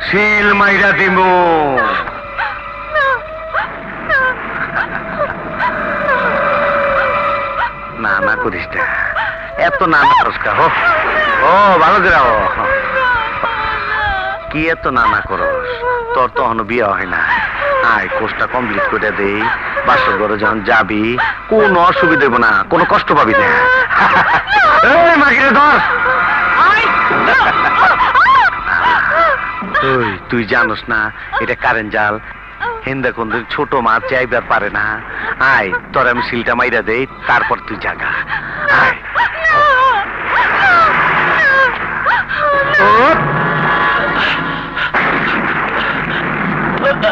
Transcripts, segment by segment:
শিল মাইরা দিমু। না না করিস না, এত না না করিস কা। ও ভালো করে কি এত না না করস? তোর তো এখনো বিয়ে হয় না। আয় কোর্সটা কমপ্লিট করে দেই, বাসর ঘরে যখন যাবি কোনো অসুবিধা দেবো না, কোনো কষ্ট পাবি না। মাগিরে ধর। তুই জানোস না এটা কারেন্ট জাল, হেন্দা কোন ছোট মাছ চাইবার পারে না। আয় তোর আমি শিলটা মাইরা দেই, তারপর তুই জাগা। আয়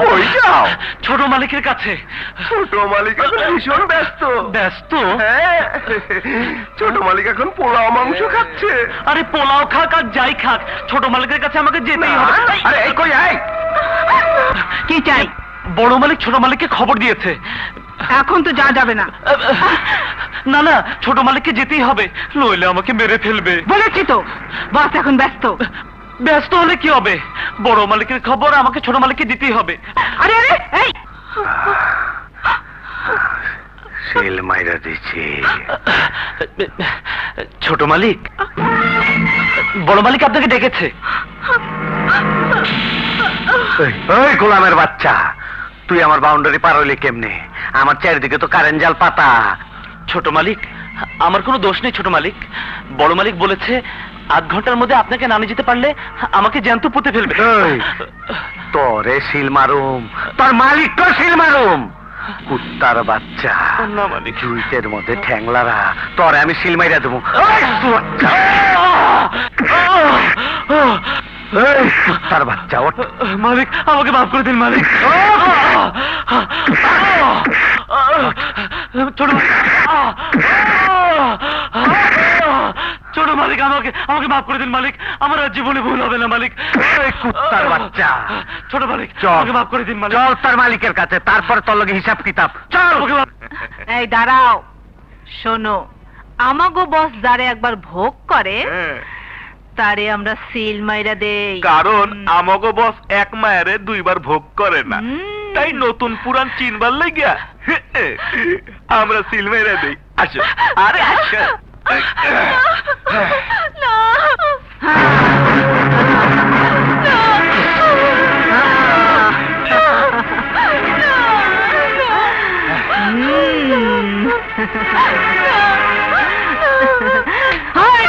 কই যাও? ছোট মালিকের কাছে। ছোট মালিক এখন ভীষণ ব্যস্ত। ব্যস্ত? হ্যাঁ, ছোট মালিক এখন পোলাও মাংস খাচ্ছে। আরে পোলাও খাক আর যাই খাক, ছোট মালিকের কাছে আমাকে যেতেই হবে। আরে এই কই আয়। কি চাই? বড় মালিক ছোট মালিককে খবর দিয়েছে। এখন তো যা যাবে না। না না, ছোট মালিককে যেতেই হবে, নইলে আমাকে মেরে ফেলবে। বলেছি তো, বস এখন ব্যস্ত। ব্যস্ত হলে কি হবে? বড় মালিকের খবর আমাকে ছোট মালিককে দিতেই হবে। আরে আরে এই শিল মাইরা দিচ্ছি। ছোট মালিক, বড় মালিক আপনাকে ডেকেছে। ওই গোলামের বাচ্চা, তুই আমার বাউন্ডারি পার হইলি কেমনে? আমার চারিদিকে তো কারেন্ট জাল পাতা। ছোট মালিক, আমার কোনো দোষ নেই ছোট মালিক। বড় মালিক বলেছে 8 ঘন্টার মধ্যে আপনাকে না নিয়ে যেতে পারলে আমাকে জ্যান্ত পুঁতে ফেলবে। তোরে শিল মারুম, তোর মালিক তো শিল মারুম। কুত্তার বাচ্চা, না মালিক, জুইতের মধ্যে ঠ্যাংলারা, তোরে আমি শিল মাইরা দেবো। কুত্তার বাচ্চা, ওঠ। মালিক আমাকে মাফ করে দিন মালিক। ছোট ছোট মালিক, আমাকে মাফ করে দিন মালিক, আমার আর জীবনে ভুল হবে না মালিক। কুত্তার বাচ্চা, ছোট মালিক, চল। আমাকে মাফ করে দিন মালিক। চল তার মালিকের কাছে, তারপর তোর লগে হিসাব কিতাব। চল। আমাকে মাফ- এই দাঁড়াও, শোনো, আমাগো বস যারে একবার ভোগ করে তারে আমরা সিল মাইরা দেই। কারণ আমাগো বস এক মায়েরে 2 বার ভোগ করে না, হুম। তাই নতুন পুরান চিনবার লাগিয়া আমরা সিল মেরে দেই। আসো, আরে আসো। হায়